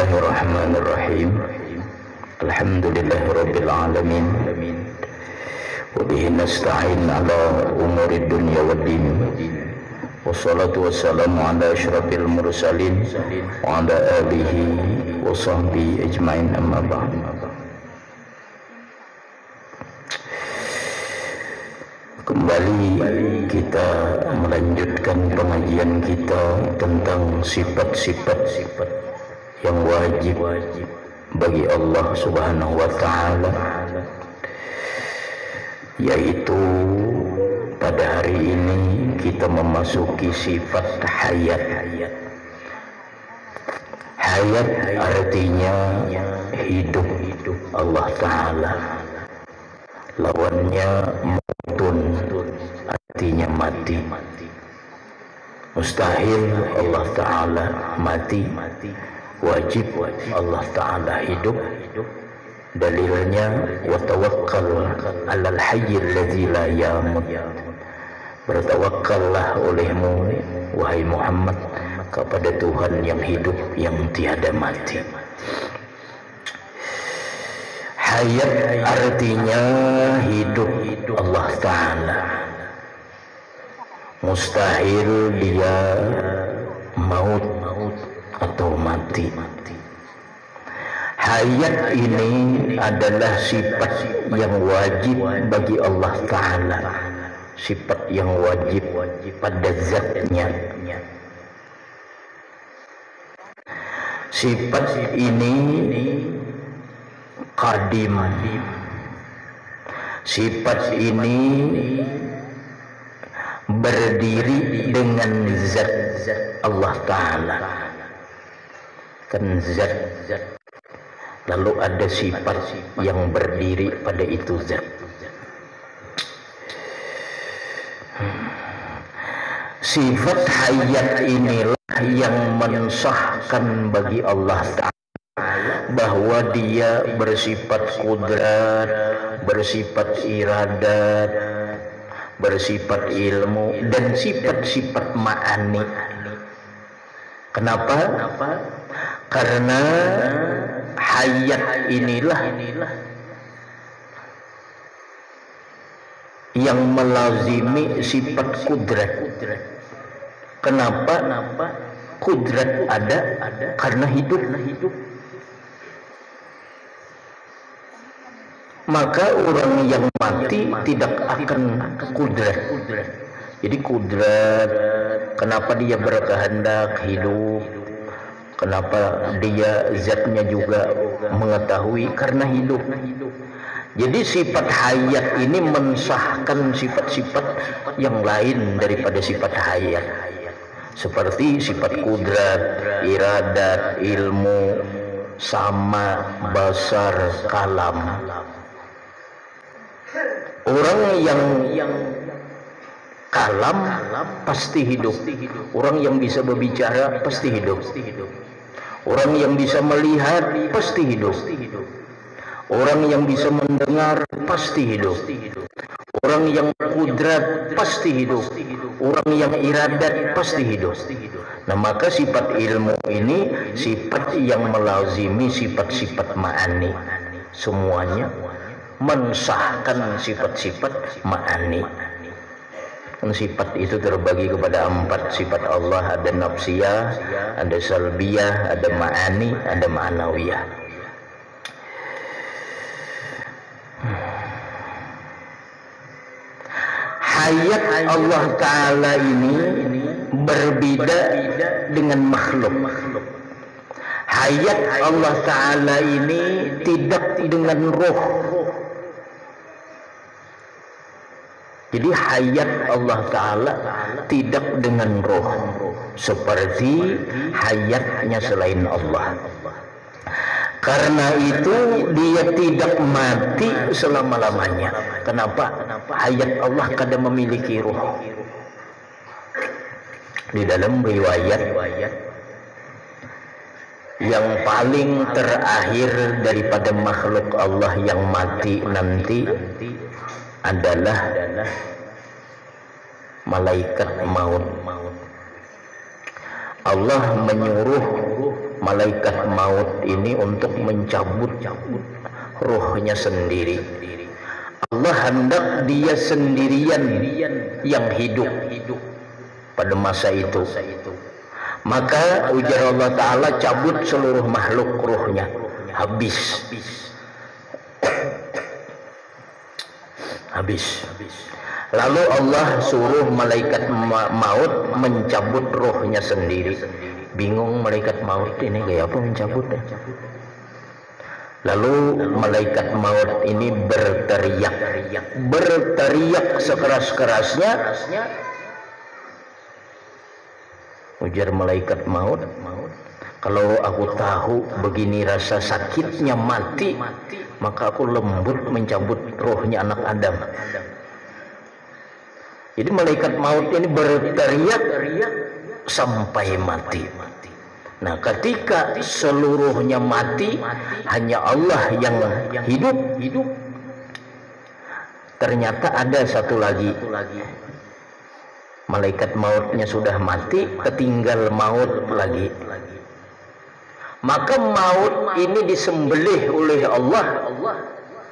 Bismillahirrahmanirrahim. Alhamdulillahirabbil alamin. Wa bihi nasta'in ala umuri dunya waddin. Wassalatu wassalamu ala asyrafil mursalin wa ala alihi wa sahbihi ajmain, amma ba'd. Kembali kita melanjutkan pengajian kita tentang sifat-sifat yang wajib bagi Allah Subhanahu wa ta'ala, yaitu pada hari ini kita memasuki sifat hayat. Hayat artinya hidup Allah ta'ala, lawannya mautun artinya mati. Mustahil Allah ta'ala mati, wajib Allah ta'ala hidup. Dalilnya wa tawakkal 'alal hayyil ladzi la yamut. Bertawakkallah olehmu wahai Muhammad kepada Tuhan yang hidup, yang tiada mati. Hayat artinya hidup Allah ta'ala. Mustahil dia maut atau mati. Hayat ini adalah sifat yang wajib bagi Allah ta'ala, sifat yang wajib pada zatnya. Sifat ini qadim. Sifat ini berdiri dengan zat Allah ta'ala. Kan zat, lalu ada sifat yang berdiri pada itu zat. Sifat hayat inilah yang mensahkan bagi Allah ta'ala bahwa dia bersifat kudrat, bersifat iradat, bersifat ilmu, dan sifat-sifat ma'ani. Kenapa? Karena hayat inilah yang melazimi sifat kudrat. Kenapa? Kudrat ada karena hidup. Maka orang yang mati tidak akan kudrat. Jadi kudrat, kenapa dia berkehendak hidup? Kenapa dia zatnya juga mengetahui? Karena hidup. Jadi sifat hayat ini mensahkan sifat-sifat yang lain daripada sifat hayat, seperti sifat kudrat, iradat, ilmu, sama, basar, kalam. Orang yang kalam pasti hidup. Orang yang bisa berbicara pasti hidup. Orang yang bisa melihat pasti hidup. Orang yang bisa mendengar pasti hidup. Orang yang kudrat pasti hidup. Orang yang iradat pasti hidup. Nah, maka sifat ilmu ini sifat yang melazimi sifat-sifat ma'ani. Semuanya mensahkan sifat-sifat ma'ani. Sifat itu terbagi kepada 4 sifat Allah. Ada nafsiyah, ada salbiyah, ada ma'ani, ada ma'nawiyah. Hayat Allah ta'ala ini berbeda dengan makhluk. Hayat Allah ta'ala ini tidak dengan roh. Jadi hayat Allah ta'ala tidak dengan roh, seperti hayatnya selain Allah. Karena itu dia tidak mati selama-lamanya. Kenapa? Hayat Allah kadang memiliki roh. Di dalam riwayat, yang paling terakhir daripada makhluk Allah yang mati nanti adalah malaikat maut. Allah menyuruh malaikat maut ini untuk mencabut ruhnya sendiri. Allah hendak dia sendirian yang hidup pada masa itu. Maka ujar Allah Ta'ala, cabut seluruh makhluk ruhnya, habis. Lalu Allah suruh malaikat maut mencabut rohnya sendiri. Bingung malaikat maut ini kayak apa mencabutnya. Lalu malaikat maut ini berteriak sekeras-kerasnya. Ujar malaikat maut, kalau aku tahu begini rasa sakitnya mati, maka aku lembut mencabut rohnya anak Adam. Jadi malaikat maut ini berteriak sampai mati. Nah, ketika seluruhnya mati, hanya Allah yang hidup. Ternyata ada satu lagi. Malaikat mautnya sudah mati, ketinggal maut lagi. Maka maut ini disembelih oleh Allah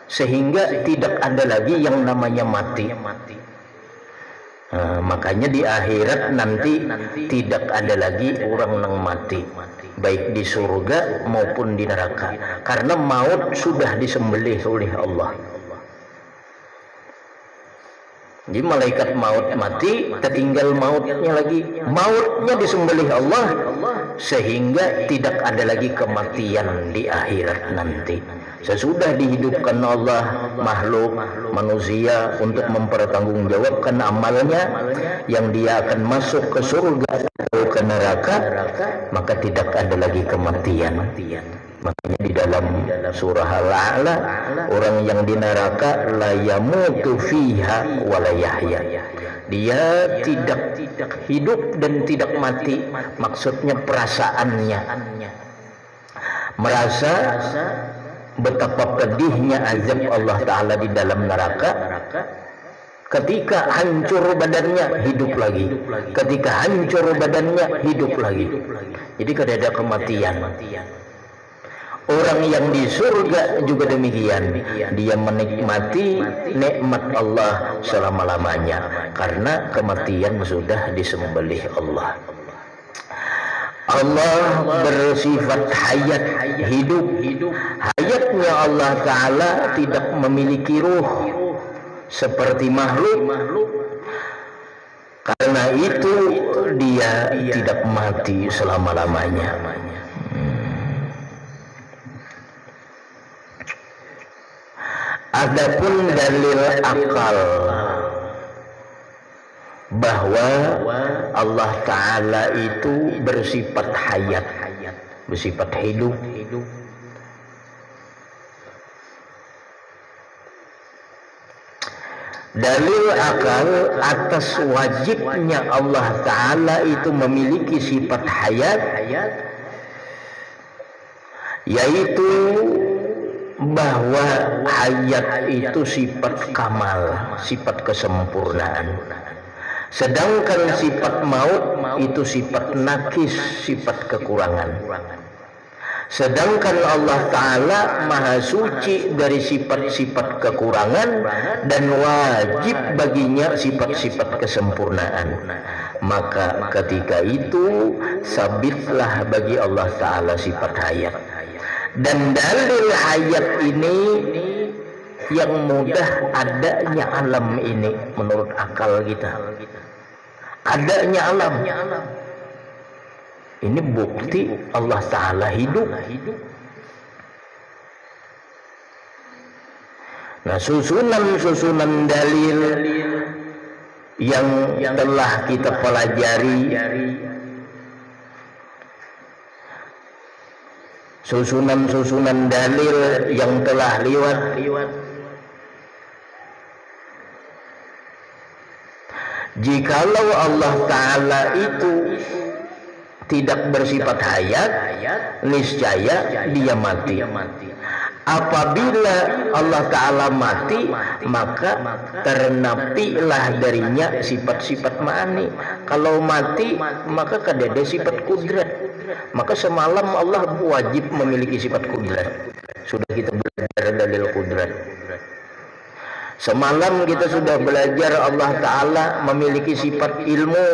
sehingga tidak ada lagi yang namanya mati. Makanya di akhirat nanti tidak ada lagi orang yang mati, baik di surga maupun di neraka, karena maut sudah disembelih oleh Allah. Jadi malaikat maut mati, tertinggal mautnya lagi. Mautnya disembelih Allah sehingga tidak ada lagi kematian di akhirat nanti. Sesudah dihidupkan Allah makhluk manusia untuk mempertanggungjawabkan amalnya, yang dia akan masuk ke surga atau ke neraka, maka tidak ada lagi kematian. Makanya di dalam surah Al-A'la, orang yang di neraka la yamutu fiha wa la yahya. Dia tidak hidup dan tidak mati. Maksudnya perasaannya merasa betapa pedihnya azab Allah Ta'ala di dalam neraka. Ketika hancur badannya, hidup lagi. Ketika hancur badannya, hidup lagi. Jadi tidak ada kematian. Orang yang di surga juga demikian. Dia menikmati nikmat Allah selama-lamanya, karena kematian sudah disembelih Allah. Allah bersifat hayat, hidup. Hayatnya Allah Ta'ala tidak memiliki ruh seperti makhluk. Karena itu dia tidak mati selama-lamanya. Adapun dalil akal bahwa Allah Ta'ala itu bersifat hayat, bersifat hidup. Dalil akal atas wajibnya Allah Ta'ala itu memiliki sifat hayat, yaitu bahwa hayat itu sifat kamal, sifat kesempurnaan. Sedangkan sifat maut itu sifat nakis, sifat kekurangan. Sedangkan Allah Ta'ala maha suci dari sifat-sifat kekurangan dan wajib baginya sifat-sifat kesempurnaan. Maka ketika itu sabitlah bagi Allah Ta'ala sifat hayat. Dan dalil hayat ini yang mudah adanya alam ini menurut akal kita. Adanya alam. Ini bukti Allah Ta'ala hidup. Nah, susunan dalil yang telah kita pelajari, susunan dalil yang telah lewat, jikalau Allah Ta'ala itu tidak bersifat hayat, niscaya dia mati. Apabila Allah Ta'ala mati, maka ternapilah darinya sifat-sifat ma'ani. Kalau mati, maka kadada sifat kudrat. Maka semalam Allah wajib memiliki sifat kudrat. Sudah kita belajar dalil kudrat. Semalam kita sudah belajar Allah Ta'ala memiliki sifat ilmu.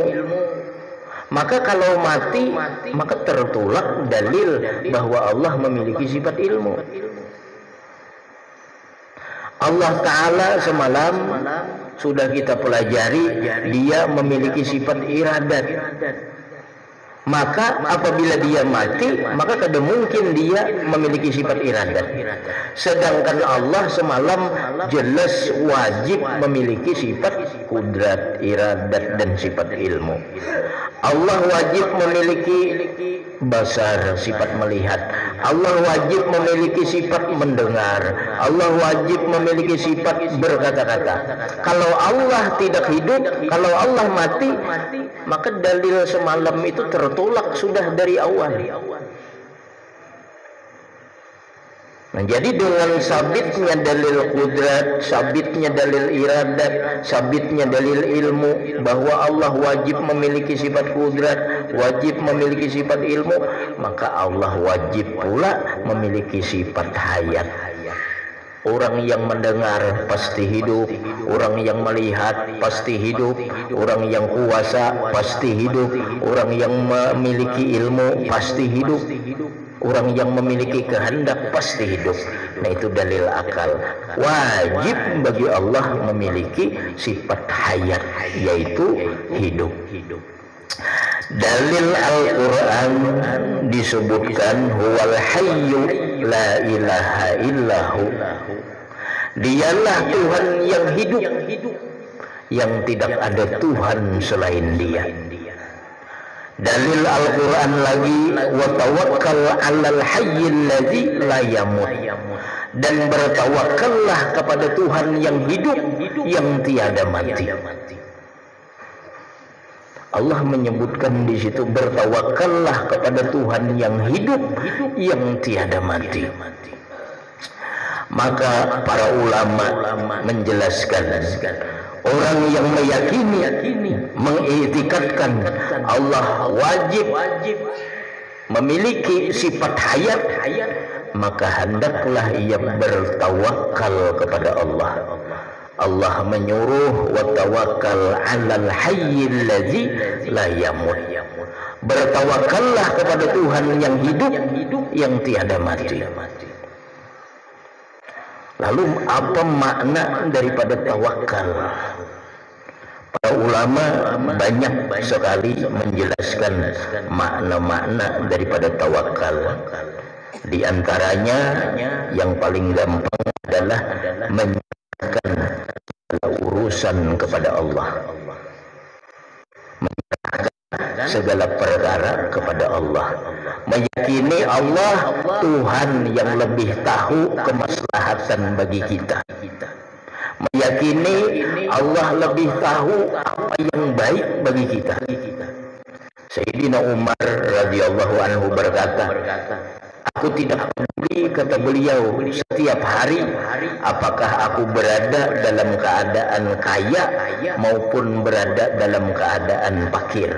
Maka kalau mati, maka tertolak dalil bahwa Allah memiliki sifat ilmu. Allah Ta'ala semalam sudah kita pelajari, dia memiliki sifat iradat. Maka apabila dia mati, maka kada mungkin dia memiliki sifat iradat. Sedangkan Allah semalam jelas wajib memiliki sifat kudrat, iradat, dan sifat ilmu. Allah wajib memiliki basar, sifat melihat. Allah wajib memiliki sifat mendengar. Allah wajib memiliki sifat berkata-kata. Kalau Allah tidak hidup, kalau Allah mati, maka dalil semalam itu tertolak sudah dari awal. Nah, jadi dengan sabitnya dalil kudrat, sabitnya dalil iradat, sabitnya dalil ilmu, bahwa Allah wajib memiliki sifat kudrat, wajib memiliki sifat ilmu, maka Allah wajib pula memiliki sifat hayat. Orang yang mendengar pasti hidup, orang yang melihat pasti hidup, orang yang kuasa pasti hidup, orang yang memiliki ilmu pasti hidup, orang yang memiliki kehendak pasti hidup. Nah, itu dalil akal. Wajib bagi Allah memiliki sifat hayat, yaitu hidup. Dalil Al-Quran disebutkan huwal hayyu la ilaha illahu. Dialah Tuhan yang hidup, yang tidak ada Tuhan selain Dia. Dalil Al-Quran lagi, wa tawakkal 'alal hayyil ladzi la yamut. Dan bertawakallah kepada Tuhan yang hidup, yang tiada mati. Allah menyebutkan di situ, bertawakallah kepada Tuhan yang hidup, yang tiada mati. Maka para ulama menjelaskan, orang yang meyakini, mengiktikadkan Allah wajib memiliki sifat hayat, maka hendaklah ia bertawakal kepada Allah. Allah menyuruh wa tawakkal 'alal hayyil ladzi la yamut. Bertawakallah kepada Tuhan yang hidup, yang tiada mati. Lalu apa makna daripada tawakal? Para ulama banyak sekali menjelaskan makna-makna daripada tawakal. Di antaranya yang paling gampang adalah menyerahkan urusan kepada Allah. Menyerahkan segala perkara kepada Allah. Meyakini Allah Tuhan yang lebih tahu kemaslahatan bagi kita. Meyakini Allah lebih tahu apa yang baik bagi kita. Sayyidina Umar radhiyallahu anhu berkata, aku tidak peduli, kata beliau, setiap hari apakah aku berada dalam keadaan kaya maupun berada dalam keadaan fakir,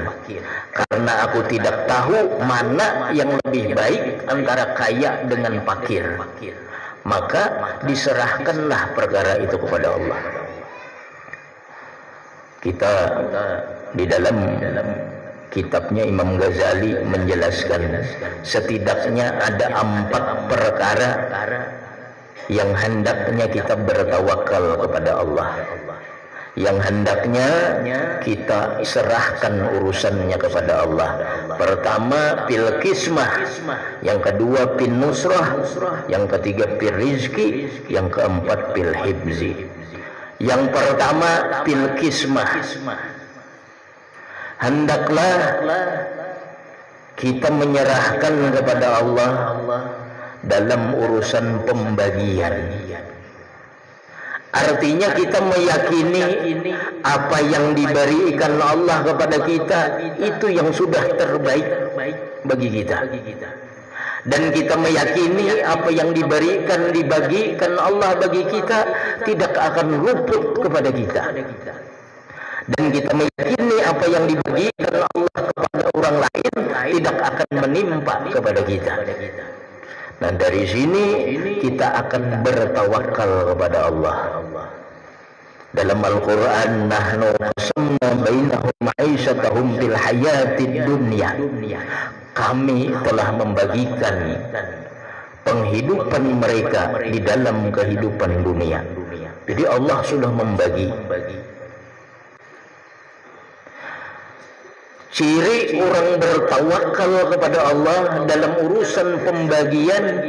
karena aku tidak tahu mana yang lebih baik antara kaya dengan fakir. Maka diserahkanlah perkara itu kepada Allah. Kita di dalam kitabnya Imam Ghazali menjelaskan, setidaknya ada 4 perkara yang hendaknya kita bertawakal kepada Allah, yang hendaknya kita serahkan urusannya kepada Allah. Pertama, fil qismah, yang kedua fil nusrah, yang ketiga fil rizki, yang keempat fil hibzi. Yang pertama fil qismah, hendaklah kita menyerahkan kepada Allah dalam urusan pembagian. Artinya kita meyakini apa yang diberikan Allah kepada kita itu yang sudah terbaik bagi kita. dan kita meyakini apa yang dibagikan Allah bagi kita tidak akan luput kepada kita, dan kita meyakini apa yang dibagikan Allah kepada orang lain tidak akan menimpa kepada kita. Nah, dari sini kita akan bertawakal kepada Allah. Dalam Al-Quran, nahnu qasamna bainahum ma'isyatahum fil hayatid dunya. Kami telah membagikan penghidupan mereka di dalam kehidupan dunia. Jadi Allah sudah membagi. Ciri orang bertawakal kepada Allah dalam urusan pembagian,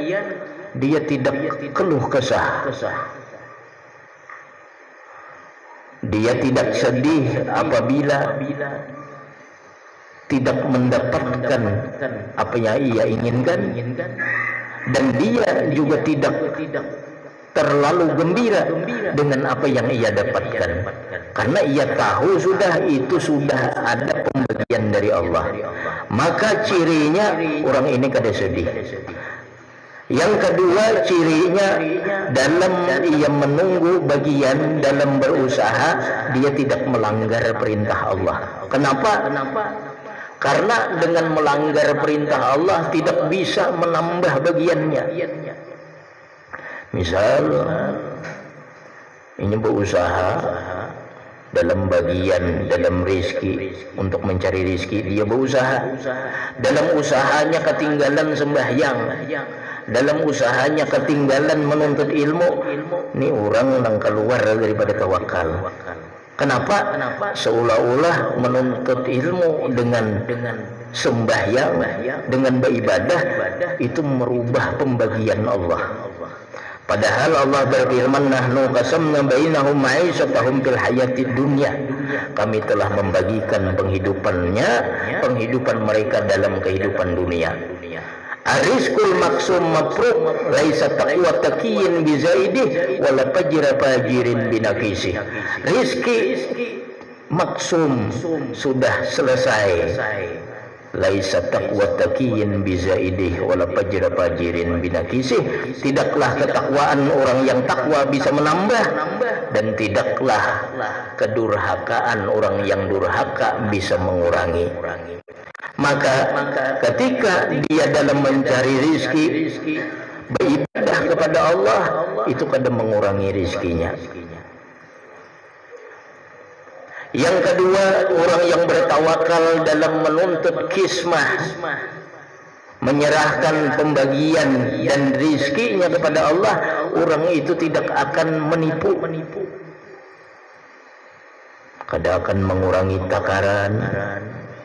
dia tidak keluh kesah. Dia tidak sedih apabila tidak mendapatkan apa yang ia inginkan, dan dia juga tidak terlalu gembira dengan apa yang ia dapatkan, karena ia tahu itu sudah ada pembagian dari Allah. Maka cirinya orang ini kada sedih. Yang kedua, cirinya dalam ia menunggu bagian, dalam berusaha dia tidak melanggar perintah Allah. Kenapa? Karena dengan melanggar perintah Allah tidak bisa menambah bagiannya. Misal ini berusaha dalam bagian, dalam rizki, untuk mencari rizki, dia berusaha. Dalam usahanya ketinggalan sembahyang, dalam usahanya ketinggalan menuntut ilmu, ini orang yang keluar daripada tawakal. Kenapa? Seolah-olah menuntut ilmu dengan sembahyang, dengan beribadah, itu merubah pembagian Allah. Padahal Allah berfirman, nahnu qasamna bainahum ma'isyatahum fil hayatid dunya. Kami telah membagikan penghidupan mereka dalam kehidupan dunia. Arizkul maksum mafruq laisa taqwa taqiyin bizaidih wala fajra fajirin binafisih. Rizki maksum sudah selesai. Laisa taqwa taqiyin bizaidih wala fajra fajirin binafisih. Tidaklah ketakwaan orang yang takwa bisa menambah, dan tidaklah kedurhakaan orang yang durhaka bisa mengurangi. Maka ketika dia dalam mencari rizki, beribadah kepada Allah, itu kadang mengurangi rizkinya. Yang kedua, orang yang bertawakal dalam menuntut kismah, menyerahkan pembagian dan rizkinya kepada Allah, orang itu tidak akan menipu, kadang akan mengurangi takaran,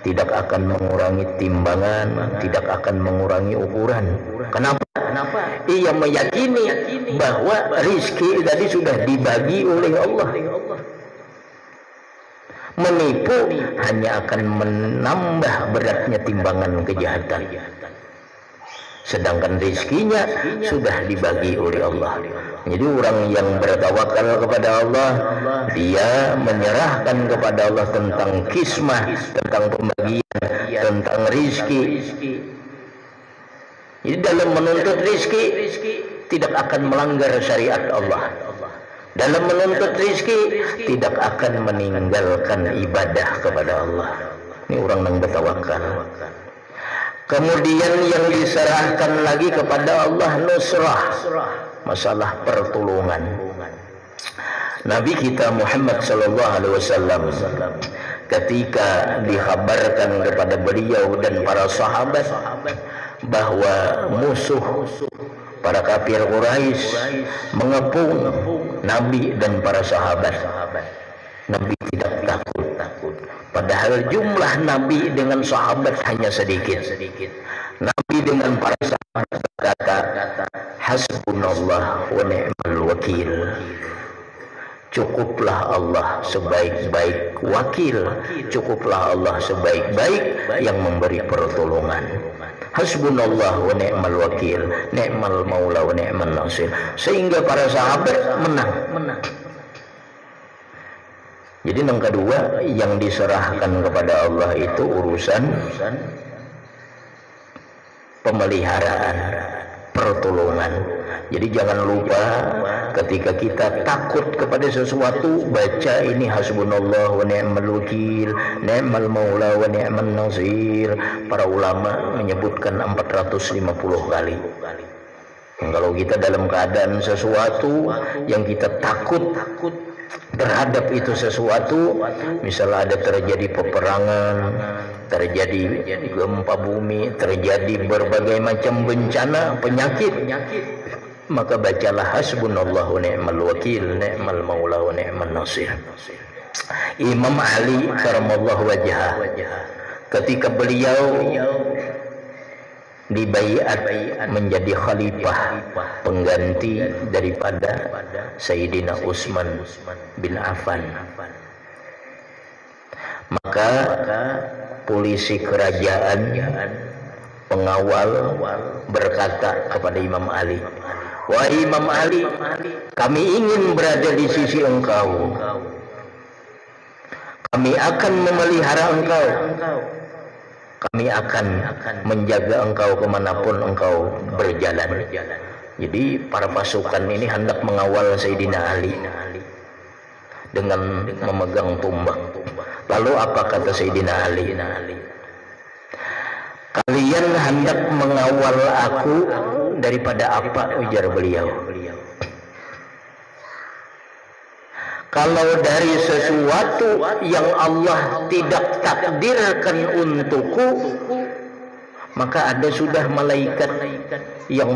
tidak akan mengurangi timbangan, tidak akan mengurangi ukuran. Kenapa? Ia meyakini bahwa rizki tadi sudah dibagi oleh Allah. Menipu hanya akan menambah beratnya timbangan kejahatan. Sedangkan rizkinya sudah dibagi oleh Allah. Jadi orang yang bertawakal kepada Allah, dia menyerahkan kepada Allah tentang kismah, tentang pembagian, tentang rizki. Jadi dalam menuntut rizki tidak akan melanggar syariat Allah. Dalam menuntut rizki tidak akan meninggalkan ibadah kepada Allah. Ini orang yang bertawakal. Kemudian yang diserahkan lagi kepada Allah, nusrah, masalah pertolongan. Nabi kita Muhammad sallallahu alaihi wasallam ketika dikhabarkan kepada beliau dan para sahabat bahwa musuh para kafir Quraisy mengepung Nabi dan para sahabat, Nabi tidak takut. Padahal jumlah Nabi dengan sahabat hanya sedikit. Nabi dengan para sahabat berkata, hasbunallah wa ni'mal wakil. Cukuplah Allah sebaik-baik wakil, cukuplah Allah sebaik-baik yang memberi pertolongan. Hasbunallah wa ni'mal wakil, ni'mal maula wa ni'mal nasir. Sehingga para sahabat menang. Jadi yang kedua yang diserahkan kepada Allah itu urusan pemeliharaan, pertolongan. Jadi jangan lupa ketika kita takut kepada sesuatu, baca ini hasbunallah wa ni'mal wakil, ni'mal maula wa ni'man nasir. Para ulama menyebutkan 450 kali. Kalau kita dalam keadaan sesuatu yang kita takut terhadap itu sesuatu, misalnya ada terjadi peperangan, terjadi gempa bumi, terjadi berbagai macam bencana, penyakit, maka bacalah hasbunallahu ni'mal wakil, ni'mal maula wa ni'man nasir. Imam Ali karamallahu wajhah, ketika beliau dibaiat menjadi khalifah pengganti daripada Sayyidina Utsman bin Affan, maka polisi kerajaan, pengawal berkata kepada Imam Ali, "Wahai Imam Ali, kami ingin berada di sisi engkau, kami akan memelihara engkau, kami akan menjaga engkau kemanapun engkau berjalan." Jadi para pasukan ini hendak mengawal Sayyidina Ali dengan memegang tombak. Lalu apa kata Sayyidina Ali? "Kalian hendak mengawal aku daripada apa?" ujar beliau. "Kalau dari sesuatu yang Allah tidak takdirkan untukku, maka ada sudah malaikat yang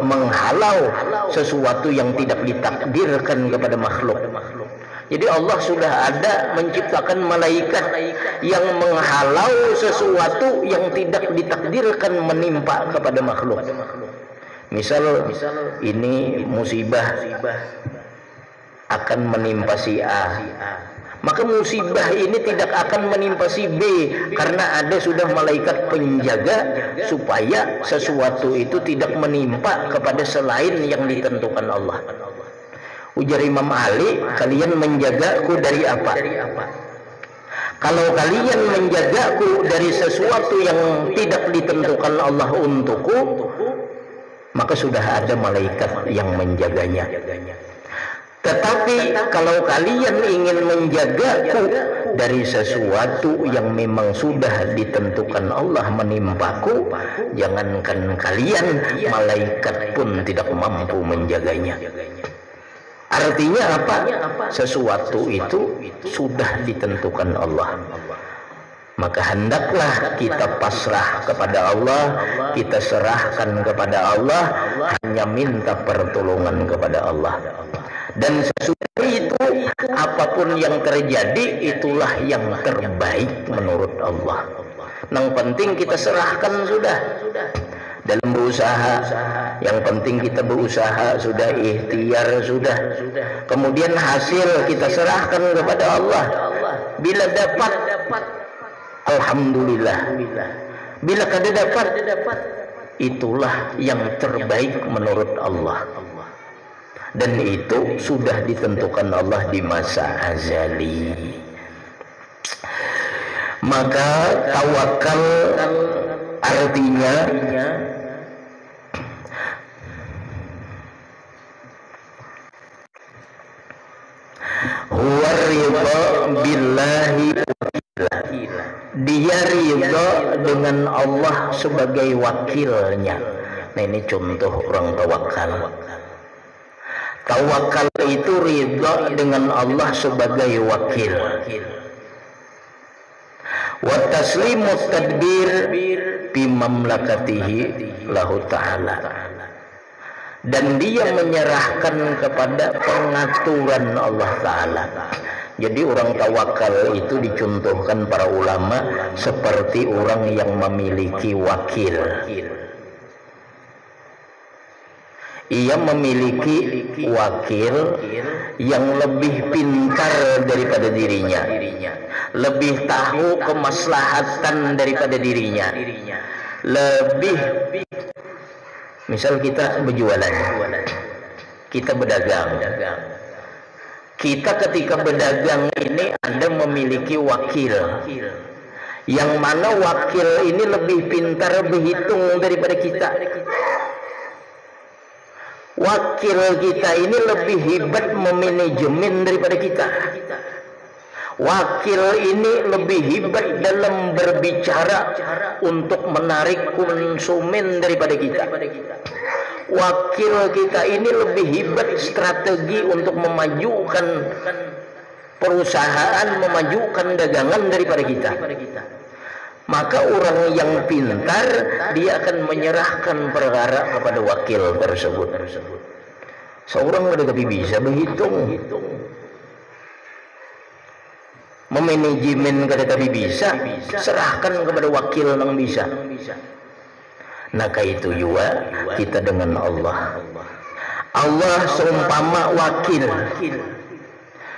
menghalau sesuatu yang tidak ditakdirkan kepada makhluk." Jadi Allah sudah ada menciptakan malaikat yang menghalau sesuatu yang tidak ditakdirkan menimpa kepada makhluk. Misal ini musibah akan menimpa si A, maka musibah ini tidak akan menimpa si B, karena ada sudah malaikat penjaga supaya sesuatu itu tidak menimpa kepada selain yang ditentukan Allah. Ujar Imam Ali, "Kalian menjagaku dari apa? Kalau kalian menjagaku dari sesuatu yang tidak ditentukan Allah untukku, maka sudah ada malaikat yang menjaganya. Tetapi kalau kalian ingin menjagaku dari sesuatu yang memang sudah ditentukan Allah menimpaku, jangankan kalian, malaikat pun tidak mampu menjaganya." Artinya apa? Sesuatu itu sudah ditentukan Allah. Maka hendaklah kita pasrah kepada Allah, kita serahkan kepada Allah, hanya minta pertolongan kepada Allah. Dan sesudah itu, apapun yang terjadi, itulah yang terbaik menurut Allah. Yang penting kita serahkan sudah. Dalam berusaha, yang penting kita berusaha sudah, ikhtiar sudah. Kemudian hasil kita serahkan kepada Allah. Bila dapat, alhamdulillah. Bila kada dapat, itulah yang terbaik menurut Allah. Dan itu sudah ditentukan Allah di masa azali. Maka tawakal artinya huwa ridha billahi wakila. Dia ridha dengan Allah sebagai wakilnya. Nah, ini contoh orang tawakal. Tawakal itu ridha dengan Allah sebagai wakil. Wa taslimu tadbir bi mamlakatihi lahu ta'ala. Dan dia menyerahkan kepada pengaturan Allah Ta'ala. Jadi orang tawakal itu dicontohkan para ulama seperti orang yang memiliki wakil. Ia memiliki wakil yang lebih pintar daripada dirinya, lebih tahu kemaslahatan daripada dirinya, lebih. Misal kita berjualan, kita berdagang. Kita ketika berdagang ini Anda memiliki wakil yang mana wakil ini lebih pintar berhitung daripada kita. Wakil kita ini lebih hebat memanajemen daripada kita. Wakil ini lebih hebat dalam berbicara untuk menarik konsumen daripada kita. Wakil kita ini lebih hebat strategi untuk memajukan perusahaan, memajukan dagangan daripada kita. Maka orang yang pintar, dia akan menyerahkan perkara kepada wakil tersebut. Seorang tetapi bisa berhitung, memanajemen tetapi bisa, serahkan kepada wakil yang bisa. Nah itu juga kita dengan Allah. Allah seumpama wakil.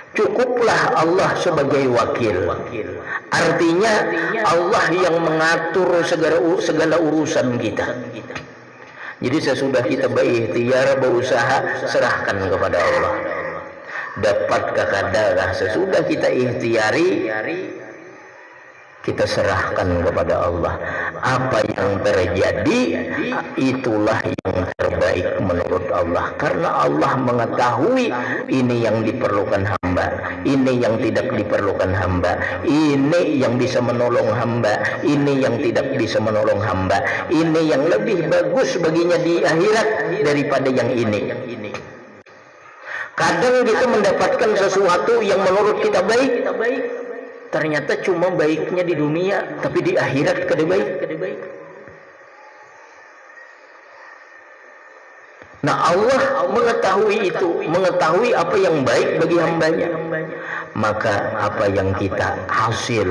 Cukuplah Allah sebagai wakil. Artinya Allah yang mengatur segala urusan kita. Jadi sesudah kita berikhtiar, berusaha, serahkan kepada Allah. Dapatkah kadang sesudah kita ikhtiari, kita serahkan kepada Allah. Apa yang terjadi, itulah yang terbaik menurut Allah. Karena Allah mengetahui ini yang diperlukan hamba, ini yang tidak diperlukan hamba, ini yang bisa menolong hamba, ini yang tidak bisa menolong hamba, ini yang lebih bagus baginya di akhirat daripada yang ini. Kadang kita mendapatkan sesuatu yang menurut kita baik, ternyata cuma baiknya di dunia, tapi di akhirat kada baik. Nah Allah mengetahui itu, mengetahui apa yang baik bagi hambanya. Maka apa yang kita hasil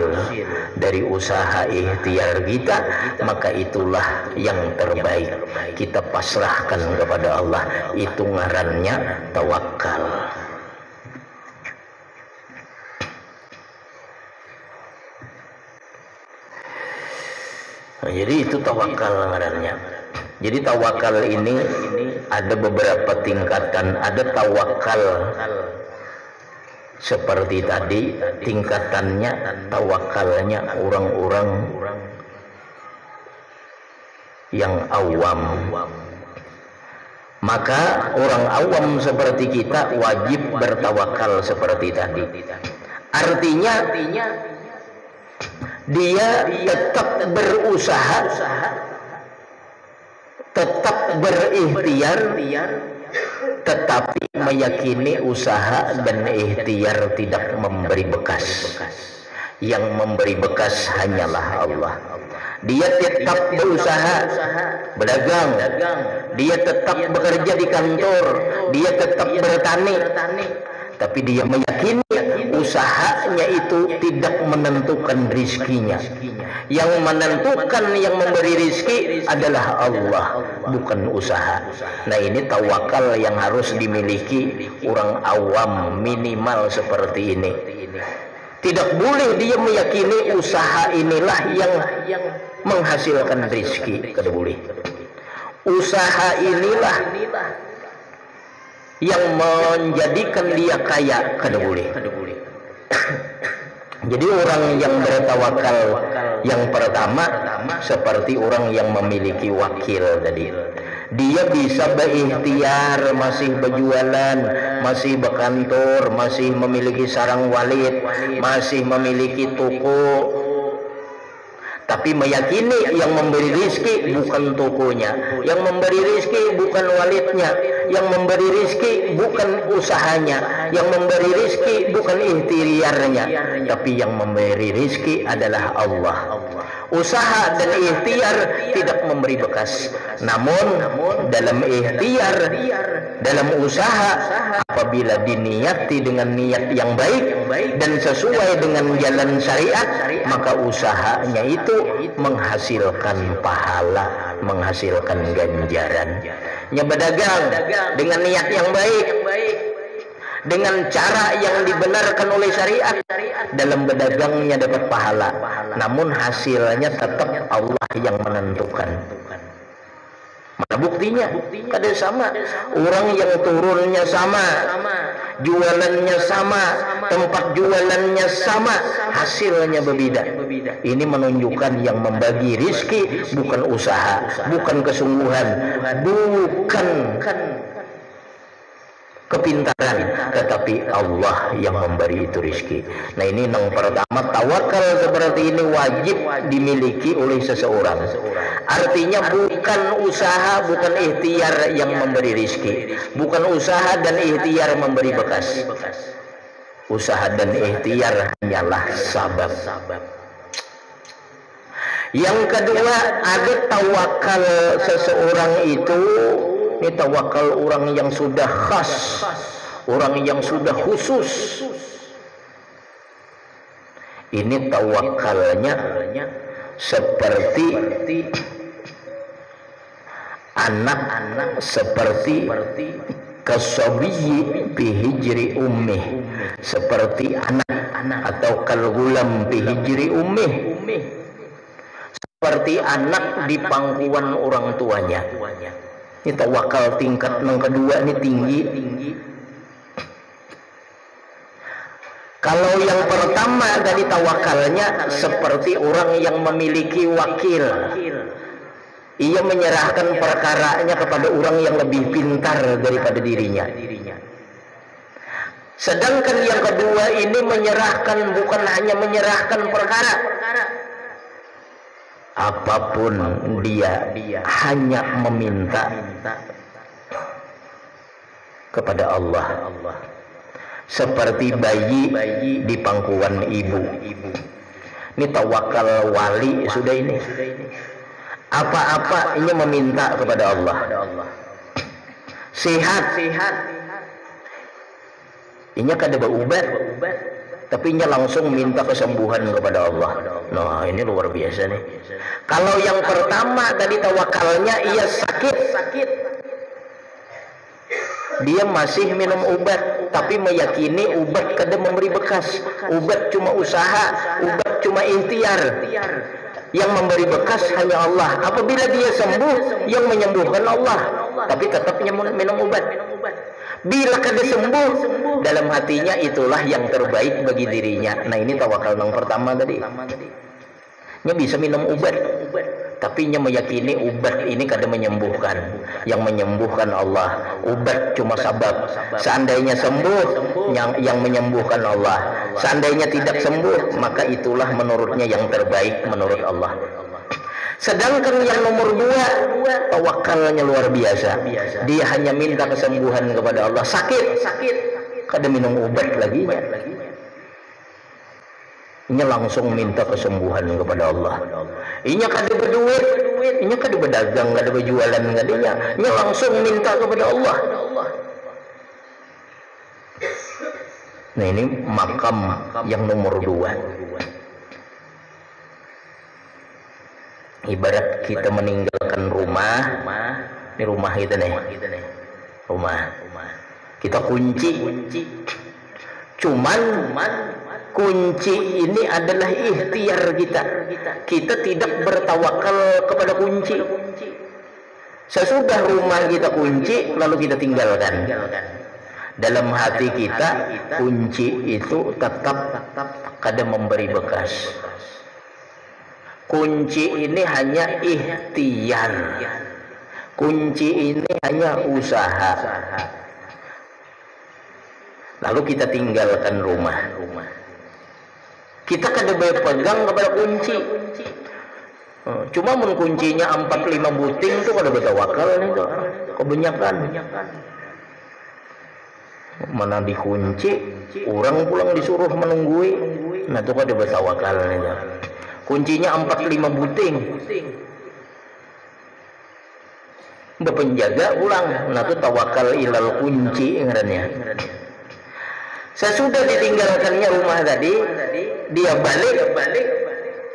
dari usaha ikhtiar kita, maka itulah yang terbaik. Kita pasrahkan kepada Allah. Itu ngarannya tawakal. Nah, jadi itu tawakal ngarannya. Jadi tawakal ini ada beberapa tingkatan. Ada tawakal seperti tadi, tingkatannya tawakalnya orang-orang yang awam. Maka orang awam seperti kita wajib bertawakal seperti tadi. Artinya dia tetap berusaha, tetap berikhtiar, tetapi meyakini usaha dan ikhtiar tidak memberi bekas. Yang memberi bekas hanyalah Allah. Dia tetap berusaha berdagang, dia tetap bekerja di kantor, dia tetap bertani, tapi dia meyakini usahanya itu tidak menentukan rizkinya. Yang menentukan, yang memberi rizki adalah Allah, bukan usaha. Nah ini tawakal yang harus dimiliki orang awam, minimal seperti ini. Tidak boleh dia meyakini usaha inilah yang menghasilkan rizki. Tidak boleh. Usaha inilah yang menjadikan dia kaya. Tidak boleh. Jadi orang yang bertawakal yang pertama seperti orang yang memiliki wakil tadi. Dia bisa berikhtiar, masih berjualan, masih berkantor, masih memiliki sarang walid, masih memiliki toko, tapi meyakini yang memberi rizki bukan tokonya, yang memberi rizki bukan walidnya, yang memberi rizki bukan usahanya, yang memberi rizki bukan ikhtiarnya, tapi yang memberi rizki adalah Allah. Usaha dan ikhtiar tidak memberi bekas. Namun dalam ikhtiar, dalam usaha, apabila diniati dengan niat yang baik dan sesuai dengan jalan syariat, maka usahanya itu menghasilkan pahala, menghasilkan ganjaran. Berdagang dengan niat yang baik, dengan cara yang dibenarkan oleh syariat, dalam berdagangnya dapat pahala, namun hasilnya tetap Allah yang menentukan. Mana buktinya? Kada sama. Orang yang turunnya sama, jualannya sama, tempat jualannya sama, hasilnya berbeda. Ini menunjukkan yang membagi rizki bukan usaha, bukan kesungguhan, bukan kepintaran, tetapi Allah yang memberi itu rizki. Nah ini yang pertama, tawakal seperti ini wajib dimiliki oleh seseorang. Artinya bukan usaha, bukan ikhtiar yang memberi rizki, bukan usaha dan ikhtiar memberi bekas. Usaha dan ikhtiar hanyalah sabab. Yang kedua, ada tawakal seseorang itu. Ini tawakal orang yang sudah khas, orang yang sudah khusus. Ini tawakalnya seperti anak-anak, seperti kasabiyi bihijri ummih, seperti anak atau kalgulam bihijri ummih, seperti anak di pangkuan orang tuanya. Ini tawakal tingkat yang kedua, ini tinggi. Kalau yang pertama tadi tawakalnya seperti orang yang memiliki wakil. Ia menyerahkan perkaranya kepada orang yang lebih pintar daripada dirinya. Sedangkan yang kedua ini menyerahkan, bukan hanya menyerahkan perkara, apapun dia hanya meminta kepada Allah, seperti bayi di pangkuan ibu. Ini tawakal wali sudah ini. Apa-apa ini meminta kepada Allah. Sehat, ini kada berubat, tapi nya langsung minta kesembuhan kepada Allah. Nah ini luar biasa nih. Kalau yang pertama tadi tawakalnya ia sakit, dia masih minum obat, tapi meyakini obat kada memberi bekas, obat cuma usaha, obat cuma ikhtiar. Yang memberi bekas hanya Allah. Apabila dia sembuh, yang menyembuhkan Allah, tapi tetapnya minum obat. Bila kada sembuh, dalam hatinya itulah yang terbaik bagi dirinya. Nah ini tawakal yang pertama tadi. Nya bisa minum obat, tapi nya meyakini obat ini kada menyembuhkan. Yang menyembuhkan Allah. Obat cuma sabab. Seandainya sembuh, yang menyembuhkan Allah. Seandainya tidak sembuh, maka itulah menurutnya yang terbaik menurut Allah. Sedangkan yang nomor dua, tawakalnya luar biasa. Dia hanya minta kesembuhan kepada Allah. Sakit, kada minum obat lagi. Ini langsung minta kesembuhan kepada Allah. Ini kada berduit, ini kada berdagang, kada berjualan, kadanya. Ini langsung minta kepada Allah. Nah ini makam yang nomor dua. Ibarat kita meninggalkan rumah, ini rumah kita nih, rumah. Kita kunci. Cuman kunci ini adalah ikhtiar kita. Kita tidak bertawakal kepada kunci. Sesudah rumah kita kunci, lalu kita tinggalkan. Dalam hati kita, kunci itu tetap kada memberi bekas. Kunci ini hanya ikhtiar. Kunci ini hanya usaha. Lalu kita tinggalkan rumah. Kita kada boleh pegang kepada kunci. Cuma mun kuncinya 4-5 buting itu kada bertawakal itu. Kebanyakan. Mana dikunci, orang pulang disuruh menunggui. Nah itu kada bertawakal itu. Kuncinya 4-5 buting. Berpenjaga pulang. Nah itu tawakal ilal kunci ngarannya. Sesudah ditinggalkannya rumah tadi, dia balik,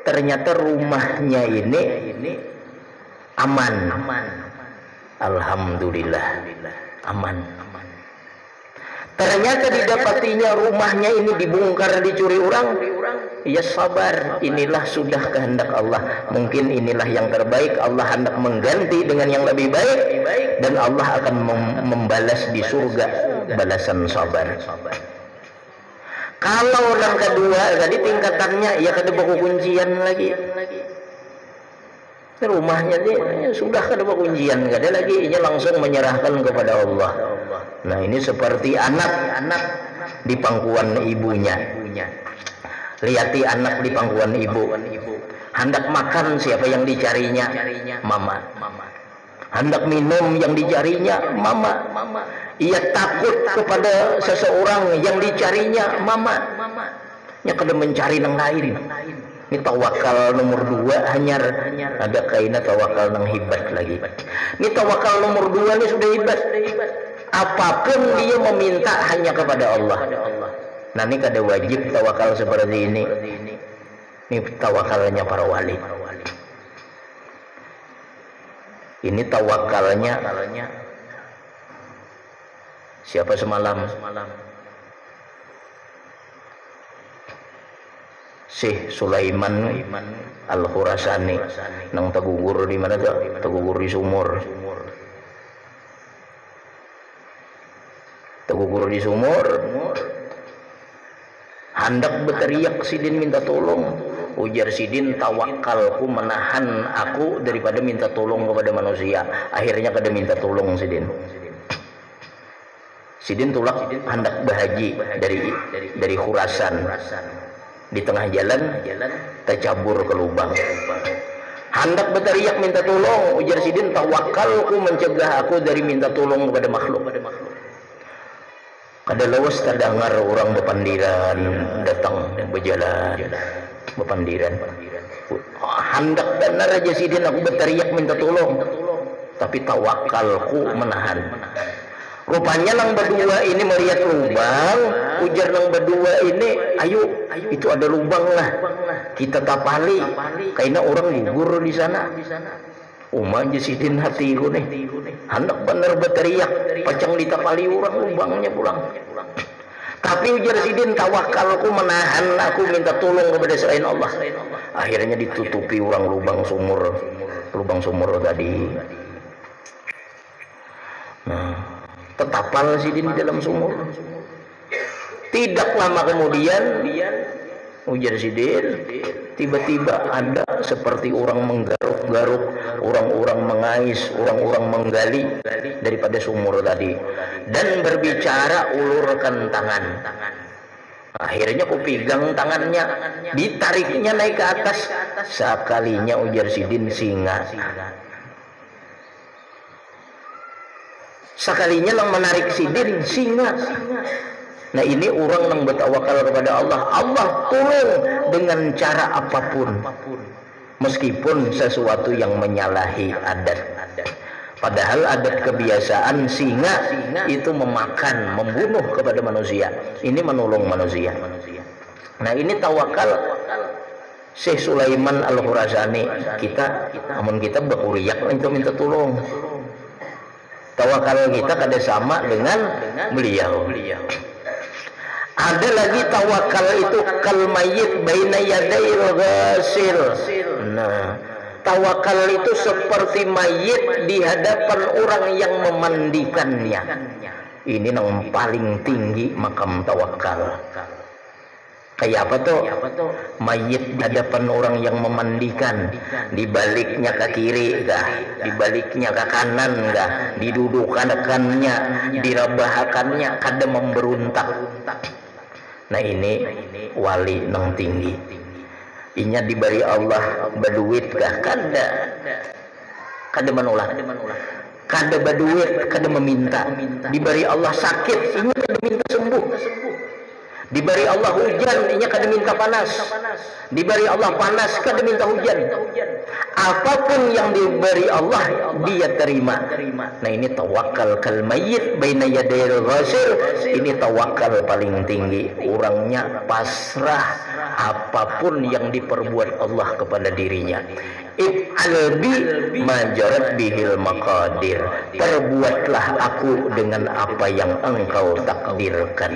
ternyata rumahnya ini aman. Alhamdulillah, aman. ternyata didapatinya rumahnya ini dibongkar, dicuri orang, ya sabar, inilah sudah kehendak Allah, mungkin inilah yang terbaik, Allah hendak mengganti dengan yang lebih baik, dan Allah akan membalas di surga balasan sabar. Kalau orang kedua tadi tingkatannya ya kada baku kuncian lagi, rumahnya dia sudah kada baku kuncian, kada lagi, ini langsung menyerahkan kepada Allah. Nah ini seperti anak di pangkuan ibunya. Lihati anak di pangkuan ibu, hendak makan siapa yang dicarinya? Mama. Hendak minum yang dicarinya mama. Ia takut kepada seseorang yang dicarinya mama. Nya kada mencari nang lain. Ini tawakal nomor 2 hanyar ada kaina tawakal nang hebat lagi. Ini tawakal nomor 2 ini sudah hebat. Apapun dia meminta hanya kepada Allah. Nah ini kada wajib tawakal seperti ini. Ini tawakalnya para wali. Ini tawakalnya siapa semalam? Syekh Sulaiman Al-Khurasani nang tegugur di mana tuh? Tegugur di sumur. Tegugur di sumur. Hendak berteriak, Sidin minta tolong. Ujar Sidin, tawakalku menahan aku daripada minta tolong kepada manusia. Akhirnya kada minta tolong Sidin. Sidin tulak hendak berhaji dari Khurasan. Di tengah jalan tercabur ke lubang. Hendak berteriak minta tolong. Ujar Sidin, tawakalku mencegah aku dari minta tolong kepada makhluk. Kada lawas terdengar orang bepandiran datang berjalan bepandiran. Hendak benar aja Sidin aku berteriak minta tolong, tapi tawakalku menahan. Rupanya nang berdua ini melihat lubang, ujar nang berdua ini, ayo itu ada lubang lah, kita tapali, karena orang gugur di sana. Umah Sidin hatiku nih, hendak benar berteriak, pacang ditapali orang lubangnya pulang. Tapi ujar Sidin, tawakalku menahan aku minta tolong kepada selain Allah. Akhirnya ditutupi orang lubang sumur tadi. Nah, tetapal Sidin di dalam sumur. Tidak lama kemudian ujar Sidin, tiba-tiba ada seperti orang menggaruk-garuk, orang-orang mengais, orang-orang menggali daripada sumur tadi, dan berbicara, ulurkan tangan. Akhirnya ku pegang tangannya, ditariknya naik ke atas. Sekalinya ujar Sidin singa. Sekalinya yang menarik Sidin singa. Nah ini orang yang bertawakal kepada Allah, Allah tolong dengan cara apapun, meskipun sesuatu yang menyalahi adat. Padahal adat kebiasaan singa itu memakan, membunuh kepada manusia. Ini menolong manusia. Nah ini tawakal Syekh Sulaiman Al-Khurasani. Namun kita beruriak untuk minta tolong. Tawakal kita kada sama dengan beliau. Ada lagi tawakal itu kal mayyit baina yadail ghasil. Nah, tawakal itu seperti mayit di hadapan orang yang memandikannya. Ini yang paling tinggi makam tawakal. Kayak apa tuh? Mayit di hadapan orang yang memandikan, di baliknya ke kiri kah, di baliknya ke kanan kah, didudukannya, dirabahakannya, kada memberontak. Nah ini wali nang tinggi. Inya diberi Allah berduit kah? Kada menolak. Kada berduit, kada meminta. Diberi Allah sakit, inya kada minta sembuh. Diberi Allah hujan, inya kada minta panas. Diberi Allah panas, kada minta hujan. Apapun yang diberi Allah, dia terima. Nah, ini tawakal kal mayyit baina yadayil ghasil. Ini tawakal paling tinggi. Orangnya pasrah apapun yang diperbuat Allah kepada dirinya. If'al bi majarat bihil maqadir. Perbuatlah aku dengan apa yang engkau takdirkan.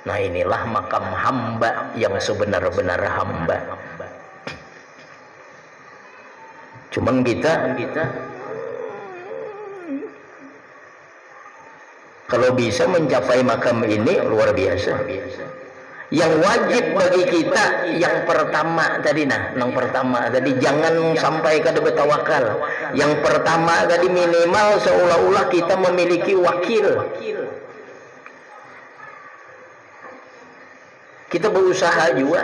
Nah, inilah makam hamba yang sebenar-benar hamba. Cuman kita kalau bisa mencapai makam ini luar biasa. Yang wajib bagi kita yang pertama tadi, yang pertama tadi jangan sampai kada bertawakal. Yang pertama tadi minimal seolah-olah kita memiliki wakil. Kita berusaha juga,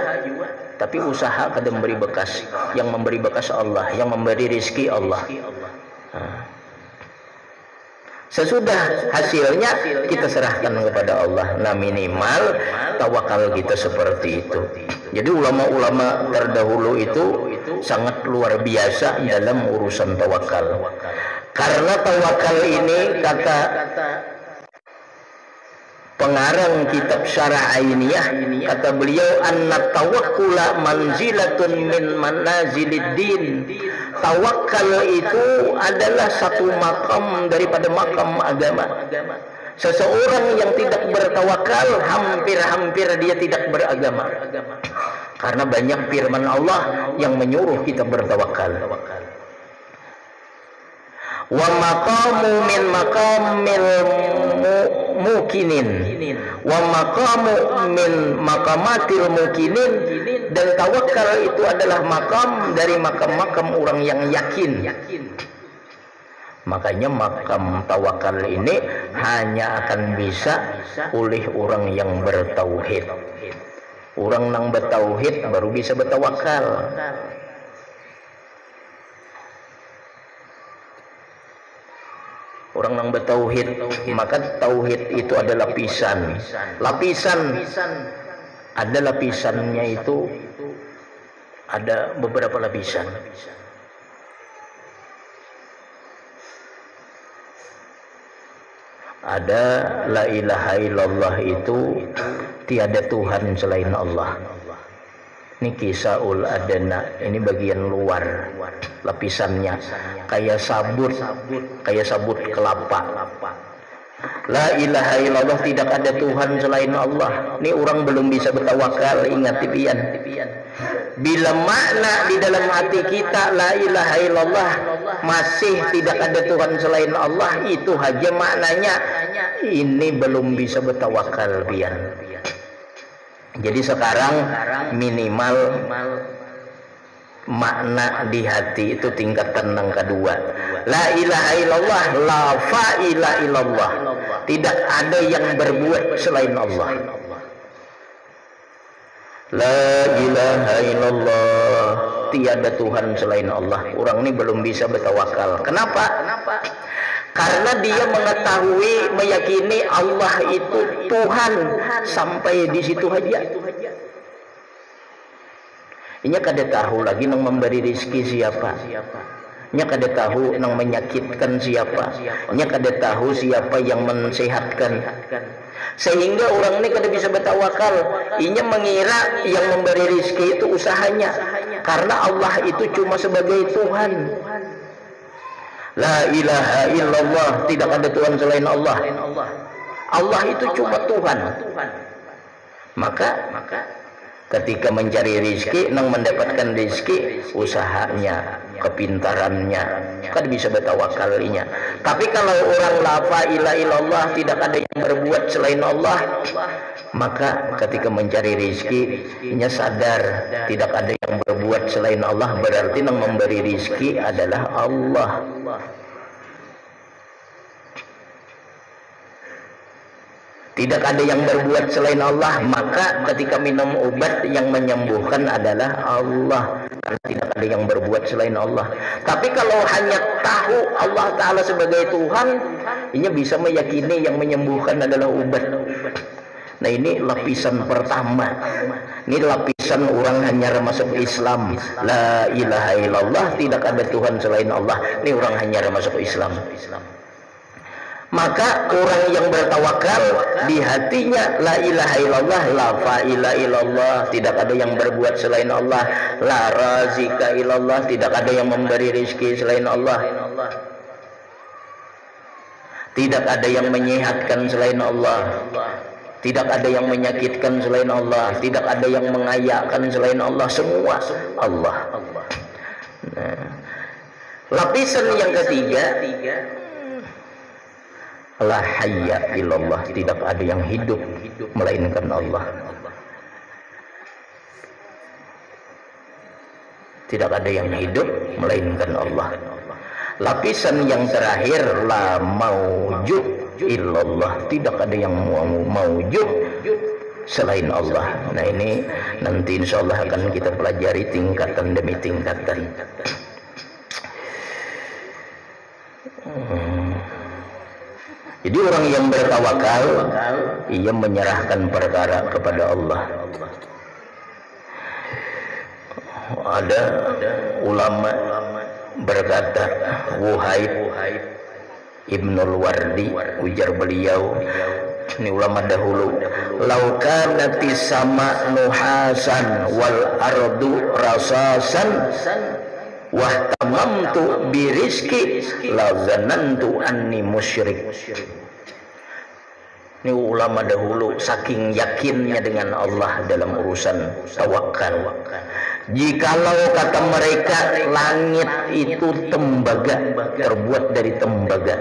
tapi usaha kada memberi bekas. Yang memberi bekas Allah, yang memberi rezeki Allah. Sesudah hasilnya kita serahkan kepada Allah. Nah, minimal tawakal kita seperti itu. Jadi ulama-ulama terdahulu itu sangat luar biasa dalam urusan tawakal. Karena tawakal ini, kata pengarang kitab Syarah Ainiyah, kata beliau, anna tawakkula manzilatun min manaziliddin. Tawakal itu adalah satu makam daripada makam agama. Seseorang yang tidak bertawakal, hampir-hampir dia tidak beragama. Karena banyak firman Allah yang menyuruh kita bertawakal. Wa maqamu min maqamil mukinin wa maqamu min maqamatil mukinin. Dan tawakal itu adalah makam dari makam-makam orang yang yakin. Makanya makam tawakal ini hanya akan bisa oleh orang yang bertauhid. Orang yang bertauhid baru bisa bertawakal. Orang yang bertauhid, maka tauhid itu ada lapisan. Ada lapisannya itu, ada beberapa lapisan. Ada la ilaha illallah, itu tiada Tuhan selain Allah. Ini kisaul adana, ini bagian luar lapisannya, kayak sabut kelapa. La ilaha illallah, tidak ada Tuhan selain Allah. Ini orang belum bisa bertawakal. Ingat tipian. Bila makna di dalam hati kita la ilaha illallah masih tidak ada Tuhan selain Allah, itu aja maknanya ini belum bisa bertawakal pian. Jadi sekarang minimal makna di hati itu tingkatan yang kedua. La ilaha illallah, la fa'ila illallah. Tidak ada yang berbuat selain Allah. La ilaha illallah, tiada Tuhan selain Allah. Orang ini belum bisa bertawakal. Kenapa? Karena dia mengetahui, meyakini Allah itu Tuhan sampai di situ aja. Inya kada tahu lagi nang memberi rezeki siapa. Inya kada tahu nang menyakitkan siapa. Inya kada tahu siapa yang mensehatkan. Sehingga orang ini kada bisa bertawakal. Inya mengira yang memberi rezeki itu usahanya. Karena Allah itu cuma sebagai Tuhan. La ilaha illallah, tidak ada Tuhan selain Allah. Allah itu cuma Tuhan. Maka ketika mencari rezeki, nang mendapatkan rezeki, usahanya, kepintarannya, kan bisa bertawakalinya. Tapi kalau orang la ilaha illallah, tidak ada yang berbuat selain Allah, maka ketika mencari rezeki, nya sadar tidak ada yang berbuat selain Allah, berarti nang memberi rezeki adalah Allah. Tidak ada yang berbuat selain Allah, maka ketika minum obat yang menyembuhkan adalah Allah. Karena tidak ada yang berbuat selain Allah. Tapi kalau hanya tahu Allah Ta'ala sebagai Tuhan, ini bisa meyakini yang menyembuhkan adalah obat. Nah, ini lapisan pertama. Ini lapisan orang hanya masuk Islam. La ilaha illallah, tidak ada Tuhan selain Allah. Ini orang hanya masuk Islam. Maka orang yang bertawakal di hatinya la ilaha illallah, la fa'ila illallah, tidak ada yang berbuat selain Allah, la razika illallah, tidak ada yang memberi rezeki selain Allah, tidak ada yang menyehatkan selain Allah, tidak ada yang menyakitkan selain Allah, tidak ada yang mengayakan selain Allah, semua Allah. Nah, lapisan yang ketiga, la hayya illallah, tidak ada yang hidup melainkan Allah. Tidak ada yang hidup melainkan Allah. Lapisan yang terakhir, la maujud illallah, tidak ada yang maujud selain Allah. Nah, ini nanti insyaallah akan kita pelajari tingkatan demi tingkatan. Jadi orang yang bertawakal, ia menyerahkan perkara kepada Allah. Ada ulama berkata, Wuhaib Ibnul Wardi, ujar beliau, ini ulama dahulu, lau kanatis sama nuhasan wal ardu rasasan wahtamamtu birizki lazanantu anni musyrik. Ini ulama dahulu saking yakinnya dengan Allah dalam urusan tawakal. Jikalau kata mereka langit itu tembaga, terbuat dari tembaga,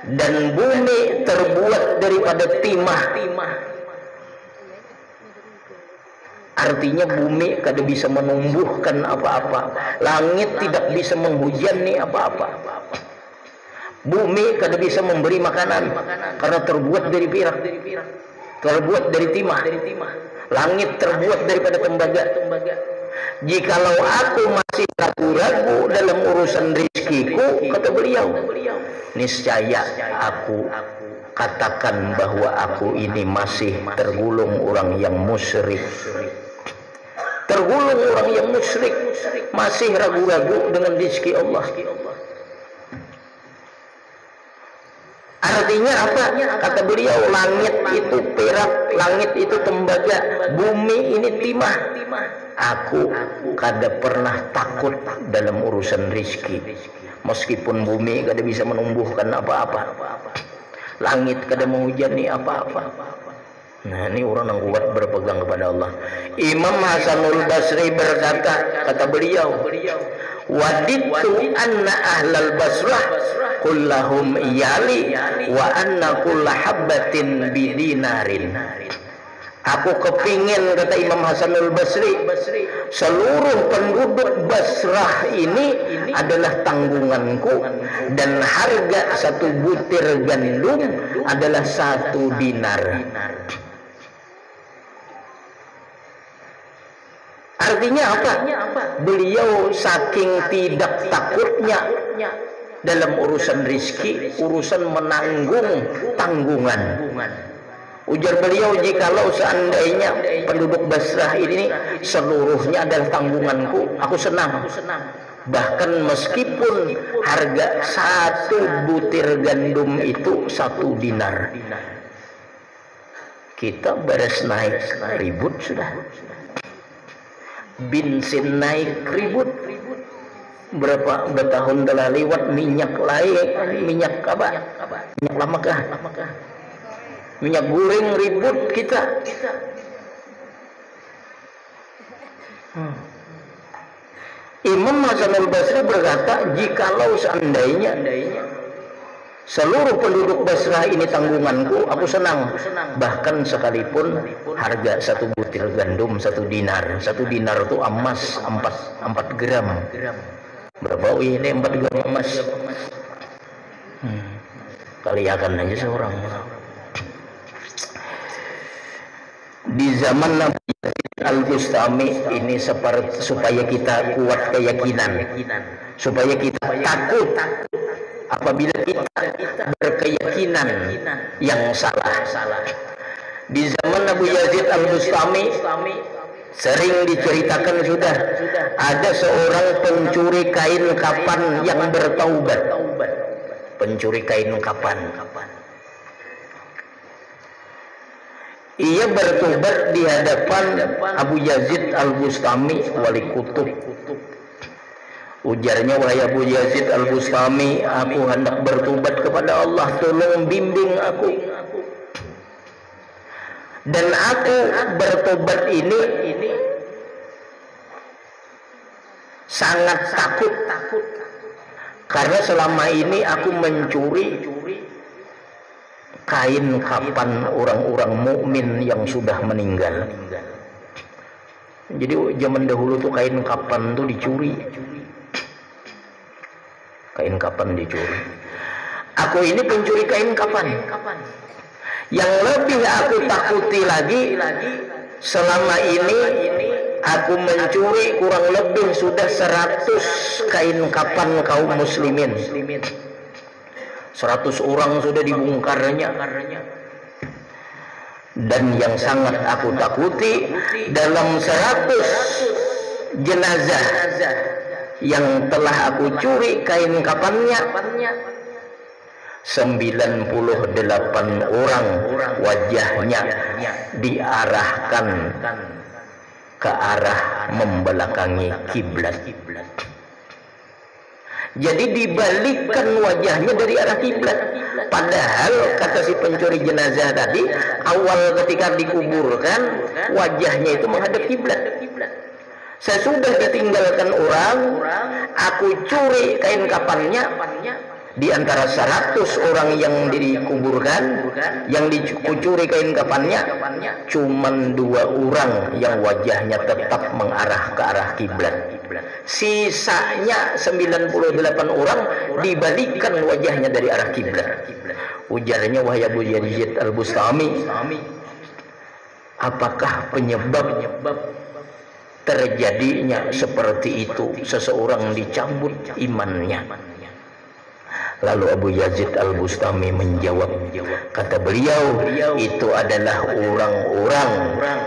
dan bumi terbuat daripada timah, artinya bumi kada bisa menumbuhkan apa-apa, langit tidak bisa menghujani apa-apa, bumi kada bisa memberi makanan karena terbuat dari perak, terbuat dari timah, langit terbuat daripada tembaga. Jikalau aku masih ragu-ragu dalam urusan rizkiku, kata beliau, niscaya aku katakan bahwa aku ini masih tergolong orang yang musyrik. Tergolong orang yang musyrik, masih ragu-ragu dengan rezeki Allah. Artinya apa? Kata beliau, langit itu perak, langit itu tembaga, bumi ini timah. Aku kada pernah takut dalam urusan rizki, meskipun bumi kada bisa menumbuhkan apa-apa, langit kada menghujani apa-apa. Nah, ini orang yang kuat berpegang kepada Allah. Imam Hasanul Basri berkata, kata beliau, waditu anna ahlal basrah kullahum iyali wa anna kulla habbatin bidinarin. Aku kepingin, kata Imam Hasanul Basri, seluruh penduduk Basrah ini adalah tanggunganku, dan harga satu butir gandum adalah 1 dinar. Artinya apa? Beliau saking tidak takutnya dalam urusan rizki, urusan menanggung tanggungan. Ujar beliau, jikalau seandainya penduduk Basrah ini seluruhnya adalah tanggunganku, aku senang. Bahkan meskipun harga 1 butir gandum itu 1 dinar. Kita beres naik ribut sudah. Bensin naik ribut. Berapa tahun telah lewat, minyak lain, minyak apa? Minyak lamakah? Minyak goreng ribut kita. Imam Hasanul Basri berkata, jikalau seandainya seluruh penduduk Basrah ini tanggunganku, aku senang. Bahkan sekalipun harga 1 butir gandum 1 dinar. 1 dinar itu emas 4 gram. Berapa? Oh, ini 4 gram emas. Kaliakan aja seorang. Di zaman Nabi Al-Bustami ini supaya kita kuat keyakinan, supaya kita takut apabila kita berkeyakinan yang salah. Di zaman Abu Yazid Al-Bustami sering diceritakan sudah ada seorang pencuri kain kapan yang bertaubat. Pencuri kain kapan. Ia bertobat di hadapan Abu Yazid Al-Bustami, wali kutub. Ujarnya, wahai Abu Yazid Al-Bustami, aku hendak bertobat kepada Allah, tolong bimbing aku. Dan aku bertobat ini sangat takut karena selama ini aku mencuri kain kapan orang-orang mukmin yang sudah meninggal. Jadi zaman dahulu tuh kain kapan tuh dicuri. Kain kapan dicuri. Aku ini pencuri kain kapan. Yang lebih aku takuti lagi, selama ini aku mencuri kurang lebih sudah 100 kain kapan kaum muslimin. 100 orang sudah dibongkarnya. Dan yang sangat aku takuti, dalam 100 jenazah yang telah aku curi kain kapannya, 98 orang wajahnya diarahkan ke arah membelakangi kiblat. Jadi dibalikkan wajahnya dari arah kiblat. Padahal kata si pencuri jenazah tadi, awal ketika dikuburkan wajahnya itu menghadap kiblat. Sesudah ditinggalkan orang, aku curi kain kapannya. Di antara 100 orang yang dikuburkan, yang dicuri kain kapannya, cuman 2 orang yang wajahnya tetap mengarah ke arah kiblat. Sisanya 98 orang dibalikkan wajahnya dari arah kiblat. Ujarnya, wahai Abu Yazid Al-Bustami, apakah penyebab terjadinya seperti itu? Seseorang dicabut imannya. Lalu Abu Yazid Al-Bustami menjawab, kata beliau, itu adalah orang-orang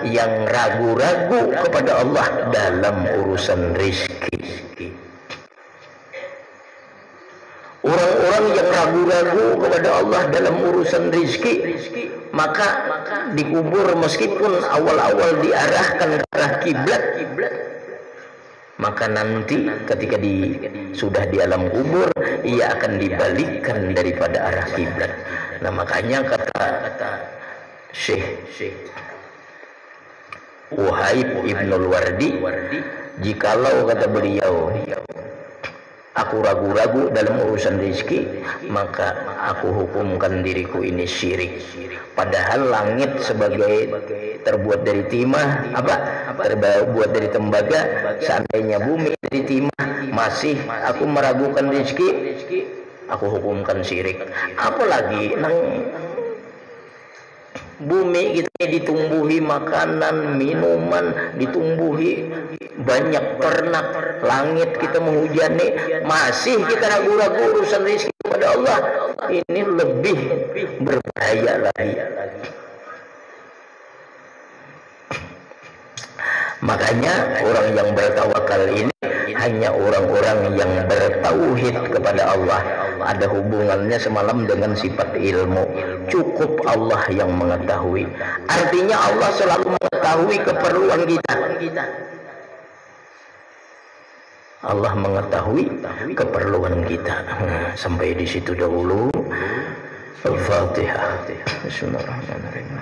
yang ragu-ragu kepada Allah dalam urusan rezeki. Orang-orang yang ragu-ragu kepada Allah dalam urusan rezeki, maka dikubur meskipun awal-awal diarahkan ke arah kiblat, maka nanti ketika sudah di alam kubur, ia akan dibalikkan daripada arah kiblat. Nah, makanya kata Syekh Wahaib Ibnul Wardi, jikalau kata beliau aku ragu-ragu dalam urusan rezeki, maka aku hukumkan diriku ini syirik. Padahal langit sebagai terbuat dari timah, terbuat dari tembaga, seandainya bumi dari timah, masih aku meragukan rezeki, aku hukumkan syirik. Apalagi nang bumi kita ditumbuhi makanan, minuman, ditumbuhi banyak ternak, langit kita menghujani, masih kita ragu-ragu urusan rezeki kepada Allah. Ini lebih berbahaya lagi. Makanya orang yang bertawakal ini hanya orang-orang yang bertauhid kepada Allah. Ada hubungannya semalam dengan sifat ilmu. Cukup Allah yang mengetahui. Artinya Allah selalu mengetahui keperluan kita. Allah mengetahui keperluan kita. Sampai di situ dahulu. Al-Fatihah. Bismillahirrahmanirrahim.